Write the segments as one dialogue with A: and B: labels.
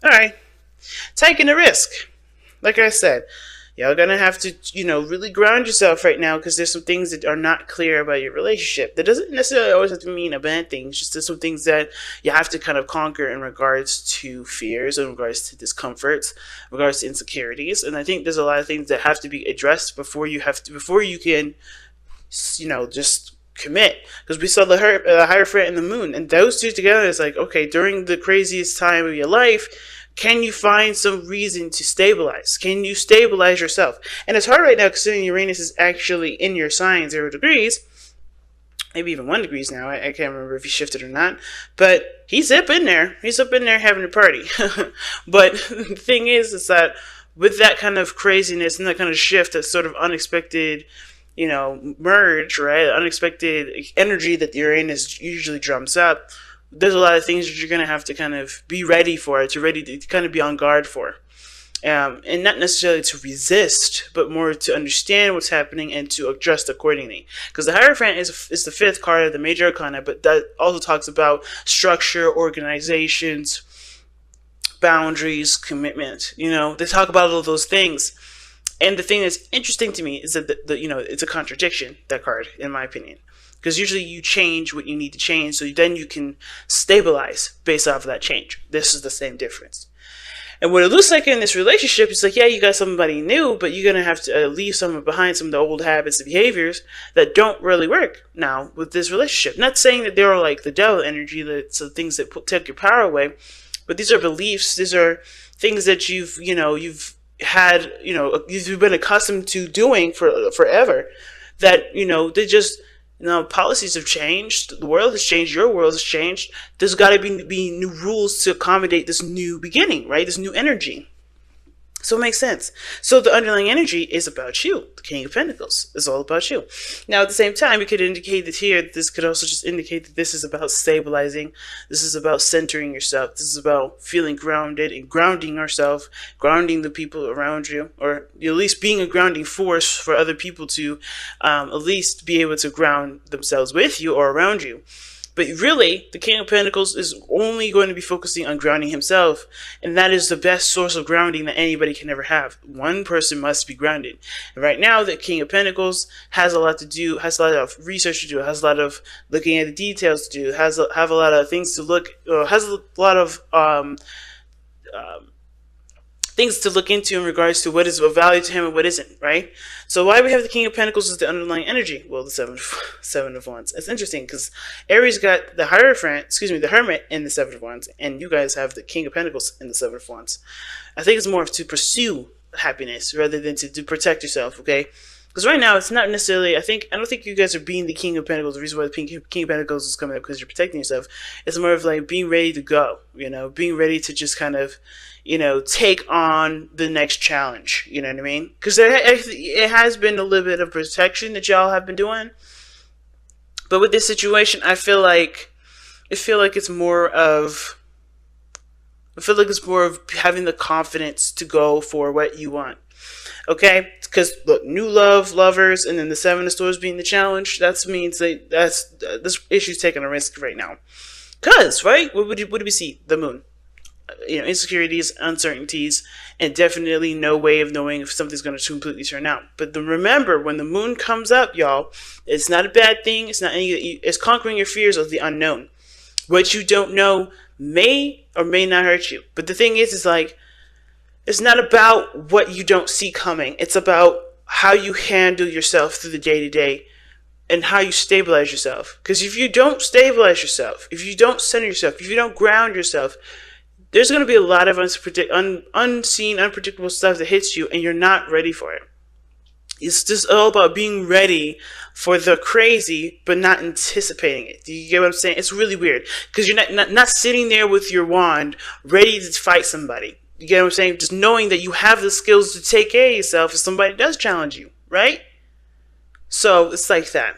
A: All right, taking a risk. Like I said, y'all gonna have to, really ground yourself right now because there's some things that are not clear about your relationship. That doesn't necessarily always have to mean a bad thing. It's just there's some things that you have to kind of conquer in regards to fears, in regards to discomforts, in regards to insecurities. And I think there's a lot of things that have to be addressed before you can, just commit. Because we saw the Hierophant and the Moon, and those two together is like, okay, during the craziest time of your life, can you find some reason to stabilize? Can you stabilize yourself? And it's hard right now considering Uranus is actually in your sign 0 degrees, maybe even 1 degrees now. I can't remember if he shifted or not, but he's up in there. He's up in there having a party. But the thing is that with that kind of craziness and that kind of shift, that sort of unexpected, merge, right? Unexpected energy that the Uranus usually drums up. There's a lot of things that you're going to have to kind of be ready for, to kind of be on guard for. And not necessarily to resist, but more to understand what's happening and to adjust accordingly. Because the Hierophant is the fifth card of the major arcana, but that also talks about structure, organizations, boundaries, commitment. They talk about all of those things. And the thing that's interesting to me is that it's a contradiction, that card, in my opinion. Because usually you change what you need to change, so then you can stabilize based off of that change. This is the same difference. And what it looks like in this relationship is like, yeah, you got somebody new, but you're going to have to leave someone behind, some of the old habits and behaviors that don't really work now with this relationship. Not saying that they're like the devil energy, that's the things that take your power away, but these are beliefs, these are things that you've had, you've been accustomed to doing for forever, that, they just... Now, policies have changed. The world has changed. Your world has changed. There's got to be new rules to accommodate this new beginning, right? This new energy. So it makes sense. So the underlying energy is about you. The King of Pentacles is all about you. Now, at the same time, we could indicate that here, this could also just indicate that this is about stabilizing. This is about centering yourself. This is about feeling grounded and grounding yourself, grounding the people around you, or at least being a grounding force for other people to at least be able to ground themselves with you or around you. But really, the King of Pentacles is only going to be focusing on grounding himself, and that is the best source of grounding that anybody can ever have. One person must be grounded. And right now, the King of Pentacles has a lot to do, has a lot of research to do, has a lot of looking at the details to do, have a lot of things to look, has a lot of things to look into in regards to what is of value to him and what isn't, right? So why we have the King of Pentacles as the underlying energy? Well, the seven of Wands. It's interesting because Aries got the the Hermit in the Seven of Wands, and you guys have the King of Pentacles in the Seven of Wands. I think it's more to pursue happiness rather than to protect yourself, okay? Because right now, it's not necessarily, I don't think you guys are being the King of Pentacles. The reason why the King of Pentacles is coming up because you're protecting yourself. It's more of like being ready to go, being ready to just kind of, take on the next challenge. You know what I mean? Because it has been a little bit of protection that y'all have been doing. But with this situation, I feel like it's more of having the confidence to go for what you want. Okay? Because look, new lovers, and then the Seven of Swords being the challenge, that means this issue's taking a risk right now. Because, right? What do we see? The Moon. Insecurities, uncertainties, and definitely no way of knowing if something's going to completely turn out. But remember, when the Moon comes up, y'all, it's not a bad thing. It's not it's conquering your fears of the unknown. What you don't know may or may not hurt you. But the thing is like, it's not about what you don't see coming. It's about how you handle yourself through the day-to-day and how you stabilize yourself. Because if you don't stabilize yourself, if you don't center yourself, if you don't ground yourself, there's going to be a lot of unseen, unpredictable stuff that hits you, and you're not ready for it. It's just all about being ready for the crazy, but not anticipating it. Do you get what I'm saying? It's really weird, because you're not sitting there with your wand, ready to fight somebody. You get what I'm saying? Just knowing that you have the skills to take care of yourself if somebody does challenge you, right? So it's like that.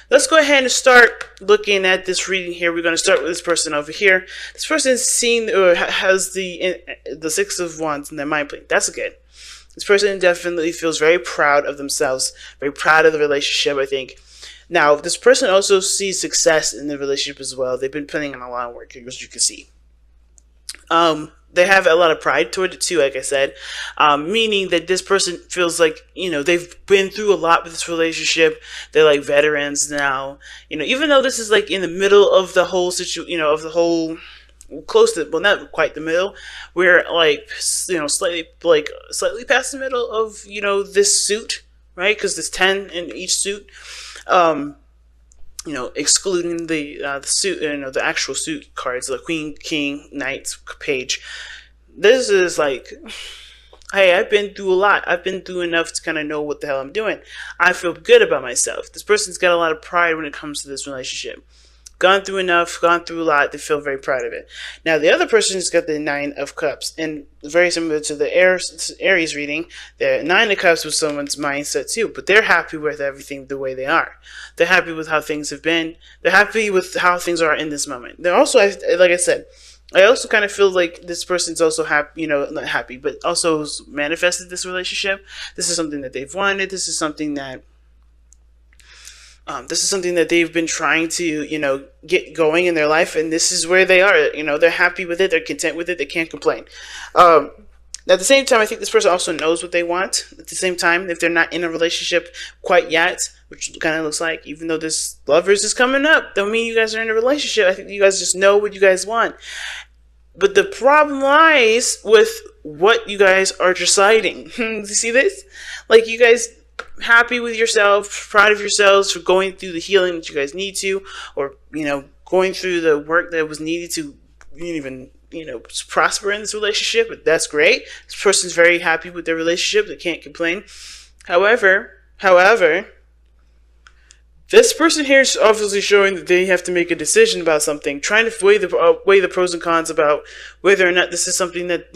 A: Let's go ahead and start looking at this reading here. We're going to start with this person over here. This person has the Six of Wands in their mind plane. That's good. This person definitely feels very proud of themselves, very proud of the relationship, I think. Now, this person also sees success in the relationship as well. They've been putting in a lot of work, as you can see. they have a lot of pride toward it too, like I said, meaning that this person feels like, they've been through a lot with this relationship. They're like veterans now, even though this is like in the middle of the whole of the whole, close to, well, not quite the middle. We're like, slightly past the middle of, this suit, right? Because there's 10 in each suit. Excluding the suit, the actual suit cards, the Queen, King, Knight, Page. This is like, hey, I've been through a lot. I've been through enough to kind of know what the hell I'm doing. I feel good about myself. This person's got a lot of pride when it comes to this relationship. Gone through enough, gone through a lot. They feel very proud of it. Now, the other person's got the 9 of Cups, and very similar to the Aries reading, the 9 of Cups was someone's mindset too, but they're happy with everything the way they are. They're happy with how things have been. They're happy with how things are in this moment. They're also, like I said, I also kind of feel like this person's also happy, not happy, but also manifested this relationship. This is something that they've wanted. This is something that they've been trying to, get going in their life, and this is where they are. They're happy with it. They're content with it. They can't complain. Now, at the same time, I think this person also knows what they want. At the same time, if they're not in a relationship quite yet, which kind of looks like, even though this Lovers is coming up, don't mean you guys are in a relationship. I think you guys just know what you guys want. But the problem lies with what you guys are deciding. You see this? Like, you guys happy with yourself, proud of yourselves for going through the healing that you guys need to, or going through the work that was needed to even prosper in this relationship. But that's great. This person's very happy with their relationship. They can't complain. However, this person here is obviously showing that they have to make a decision about something, trying to weigh the pros and cons about whether or not this is something that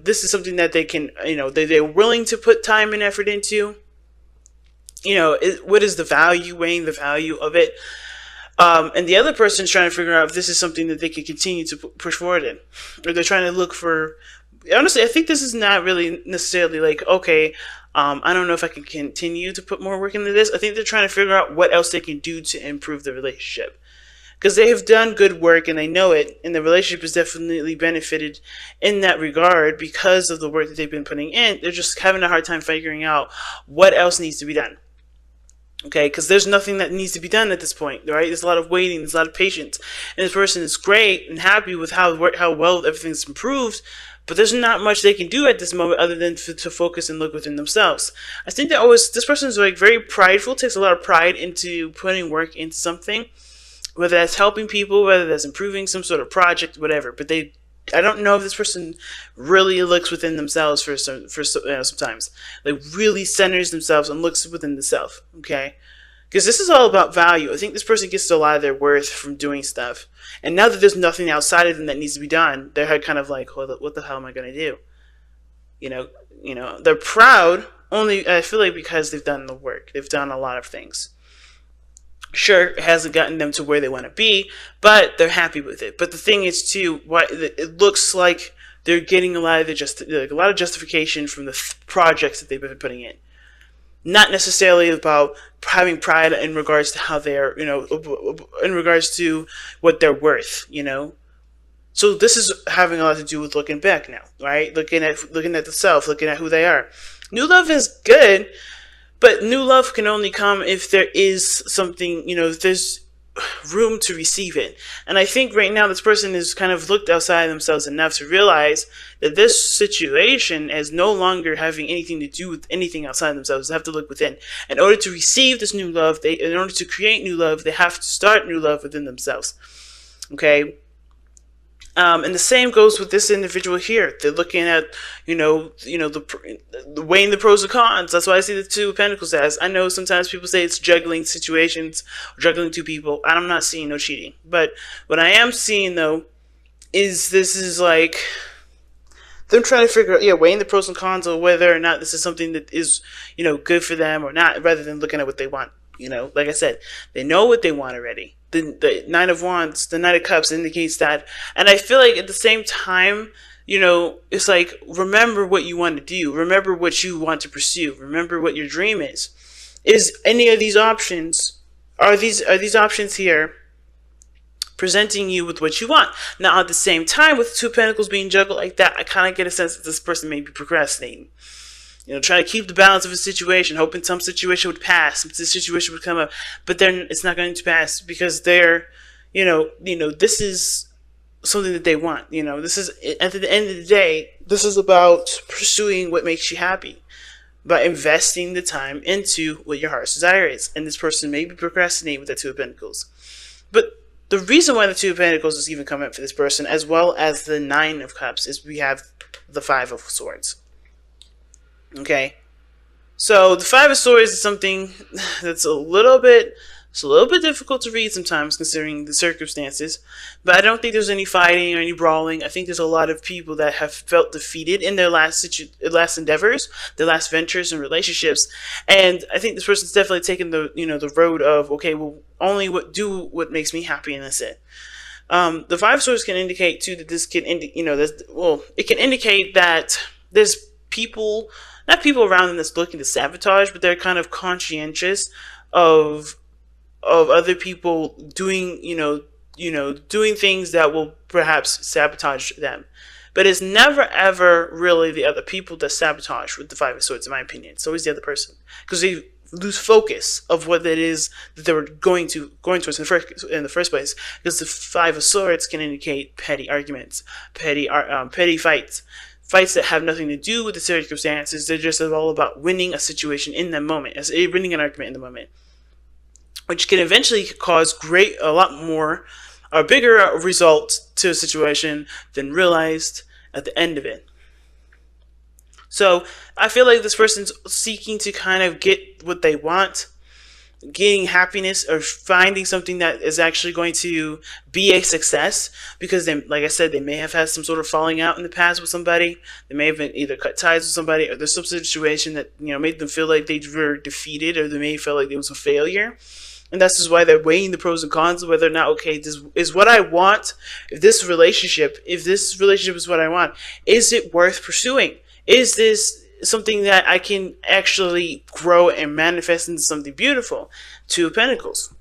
A: this is something that they can they're willing to put time and effort into. What is the value, weighing the value of it, and the other person's trying to figure out if this is something that they can continue to push forward in, or they're trying to look for. Honestly, I think this is not really necessarily like, okay, I don't know if I can continue to put more work into this. I think they're trying to figure out what else they can do to improve the relationship. Because they have done good work and they know it, and the relationship has definitely benefited in that regard because of the work that they've been putting in. They're just having a hard time figuring out what else needs to be done. Okay, because there's nothing that needs to be done at this point, right? There's a lot of waiting, there's a lot of patience. And this person is great and happy with how well everything's improved, but there's not much they can do at this moment other than to focus and look within themselves. I think that this person is like very prideful, takes a lot of pride into putting work into something, whether that's helping people, whether that's improving some sort of project, whatever. But I don't know if this person really looks within themselves sometimes. Like, really centers themselves and looks within the self, okay? Because this is all about value. I think this person gets a lot of their worth from doing stuff. And now that there's nothing outside of them that needs to be done, they're kind of like, what the hell am I going to do? They're proud only, I feel like, because they've done the work. They've done a lot of things. Sure, it hasn't gotten them to where they want to be, but they're happy with it. But the thing is, too, it looks like they're getting a lot of justification from the projects that they've been putting in. Not necessarily about having pride in regards to how they're, in regards to what they're worth, So this is having a lot to do with looking back now, right? Looking at the self, looking at who they are. New love is good. But new love can only come if there is something, if there's room to receive it. And I think right now this person has kind of looked outside themselves enough to realize that this situation is no longer having anything to do with anything outside themselves. They have to look within. In order to receive this new love, in order to create new love, they have to start new love within themselves. Okay? And the same goes with this individual here. They're looking at, the weighing the pros and cons. That's why I see the Two of Pentacles as. I know sometimes people say it's juggling situations, juggling two people. I'm not seeing no cheating. But what I am seeing, though, is this is like them trying to figure out, weighing the pros and cons of whether or not this is something that is, good for them or not, rather than looking at what they want. Like I said, they know what they want already. The 9 of Wands, the 9 of Cups indicates that. And I feel like at the same time, it's like, remember what you want to do. Remember what you want to pursue. Remember what your dream is. Is any of these options, are these options here presenting you with what you want. Now, at the same time, with Two of Pentacles being juggled like that, I kind of get a sense that this person may be procrastinating. Trying to keep the balance of a situation, hoping some situation would pass, some situation would come up, but then it's not going to pass because they're, this is something that they want. This is, at the end of the day, this is about pursuing what makes you happy, by investing the time into what your heart's desire is. And this person may be procrastinating with the Two of Pentacles. But the reason why the Two of Pentacles is even coming up for this person, as well as the Nine of Cups, is we have the Five of Swords. Okay, so the Five of Swords is something that's a little bit difficult to read sometimes, considering the circumstances. But I don't think there's any fighting or any brawling. I think there's a lot of people that have felt defeated in their last endeavors, their last ventures and relationships. And I think this person's definitely taken the road of, okay, well, only do what makes me happy, and that's it. The Five of Swords can indicate too that this can it can indicate that there's not people around them that's looking to sabotage, but they're kind of conscientious of other people doing, doing things that will perhaps sabotage them. But it's never ever really the other people that sabotage with the Five of Swords, in my opinion. It's always the other person, because they lose focus of what it is that they were going towards in the first place. Because the Five of Swords can indicate petty arguments, petty fights. Fights that have nothing to do with the circumstances. They're just all about winning a situation in the moment, winning an argument in the moment, which can eventually cause a bigger result to a situation than realized at the end of it. So I feel like this person's seeking to kind of get what they want, getting happiness, or finding something that is actually going to be a success, because they, like I said, they may have had some sort of falling out in the past with somebody. They may have been either cut ties with somebody, or there's some situation that made them feel like they were defeated, or they may feel like it was a failure. And that's just why they're weighing the pros and cons of whether or not, okay, this is what I want. If this relationship is what I want, is it worth pursuing? Is this something that I can actually grow and manifest into something beautiful? Two of Pentacles.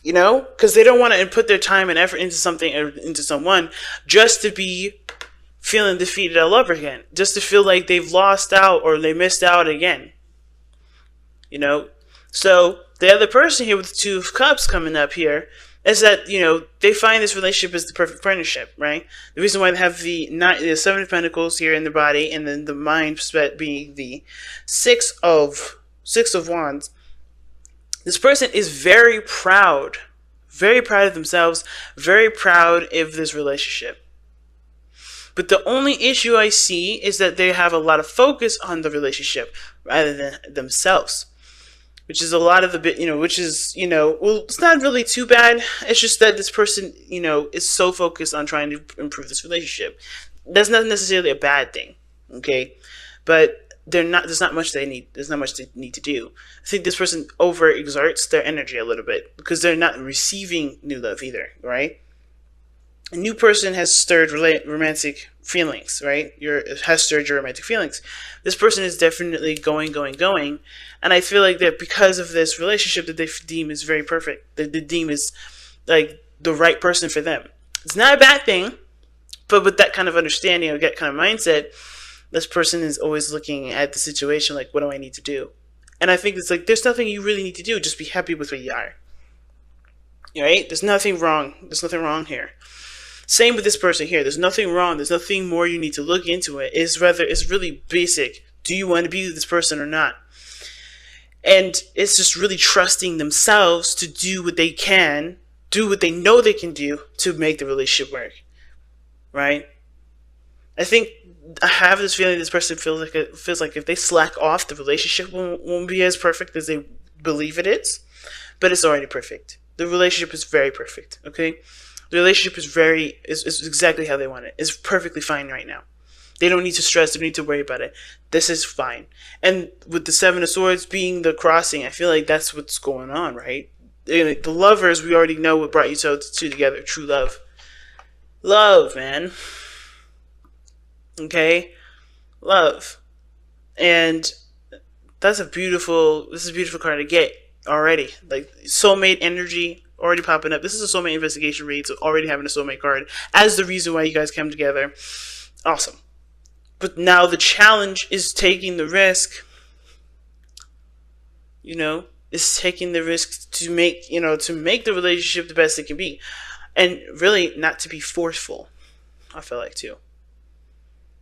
A: Because they don't want to put their time and effort into something or into someone just to be feeling defeated all over again, just to feel like they've lost out or they missed out again. So the other person here with the Two of Cups coming up here is that, they find this relationship as the perfect partnership, right? The reason why they have the Seven of Pentacles here in their body, and then the mind being the Six of Wands. This person is very proud of themselves, very proud of this relationship. But the only issue I see is that they have a lot of focus on the relationship rather than themselves. Which is a lot of the bit, it's not really too bad. It's just that this person, is so focused on trying to improve this relationship. That's not necessarily a bad thing, okay? But there's not much they need to do. I think this person overexerts their energy a little bit because they're not receiving new love either, right? A new person has stirred romantic feelings, right? Has stirred your romantic feelings. This person is definitely going. And I feel like that because of this relationship that they deem is very perfect, that they deem is like the right person for them. It's not a bad thing, but with that kind of understanding or that kind of mindset, this person is always looking at the situation like, what do I need to do? And I think it's like, there's nothing you really need to do. Just be happy with where you are. Right? There's nothing wrong. There's nothing wrong here. Same with this person here. There's nothing wrong. There's nothing more you need to look into it. It's really basic. Do you want to be with this person or not? And it's just really trusting themselves to do what they can, do what they know they can do to make the relationship work. Right? I think I have this feeling this person feels like if they slack off, the relationship won't be as perfect as they believe it is. But it's already perfect. The relationship is very perfect. Okay? The relationship is exactly how they want it. It's perfectly fine right now. They don't need to stress. They don't need to worry about it. This is fine. And with the Seven of Swords being the crossing, I feel like that's what's going on, right? The lovers, we already know what brought you two together. True love. Love, man. Okay? Love. And this is a beautiful card to get already. Like soulmate energy, already popping up. This is a soulmate investigation read, so already having a soulmate card as the reason why you guys come together. Awesome. But now the challenge is taking the risk, is taking the risk to make the relationship the best it can be. And really not to be forceful, I feel like, too.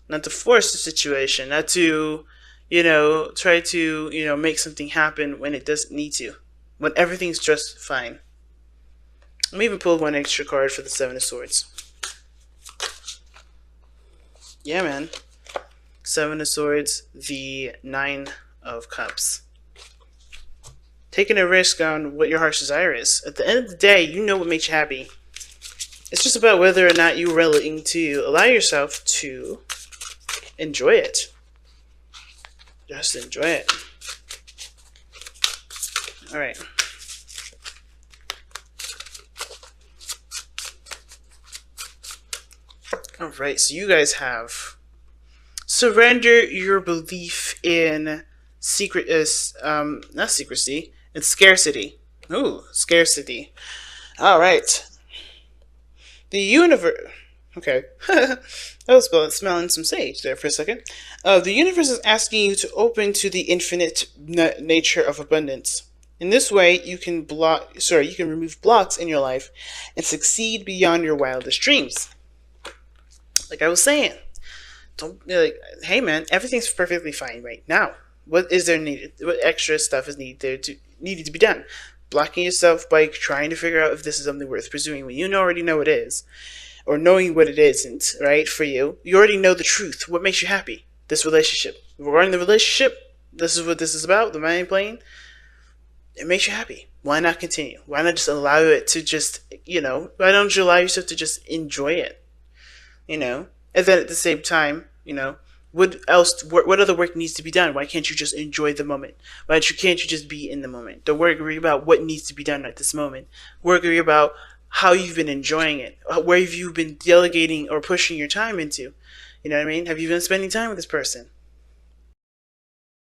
A: Not to force the situation, not to, try to, make something happen when it doesn't need to. When everything's just fine. Let me even pull one extra card for the Seven of Swords. Yeah, man. Seven of Swords, the Nine of Cups. Taking a risk on what your heart's desire is. At the end of the day, you know what makes you happy. It's just about whether or not you're willing to allow yourself to enjoy it. Just enjoy it. Alright. Alright, so you guys have surrender your belief in not secrecy, it's scarcity. Ooh, scarcity. Alright. The universe. Okay. I was smelling some sage there for a second. The universe is asking you to open to the infinite nature of abundance. In this way, you can remove blocks in your life and succeed beyond your wildest dreams. Like I was saying, hey man, everything's perfectly fine right now. What is there needed? What extra stuff is needed to be done? Blocking yourself by trying to figure out if this is something worth pursuing when you already know it is, or knowing what it isn't, right? For you, you already know the truth. What makes you happy? This relationship. Regarding the relationship, this is what this is about. The mind plane. It makes you happy. Why not continue? Why not just allow it to just, why don't you allow yourself to just enjoy it? And then at the same time, what other work needs to be done? Why can't you just enjoy the moment? Why can't you just be in the moment? Don't worry about what needs to be done at this moment. Worry about how you've been enjoying it. Where have you been delegating or pushing your time into? You know what I mean? Have you been spending time with this person?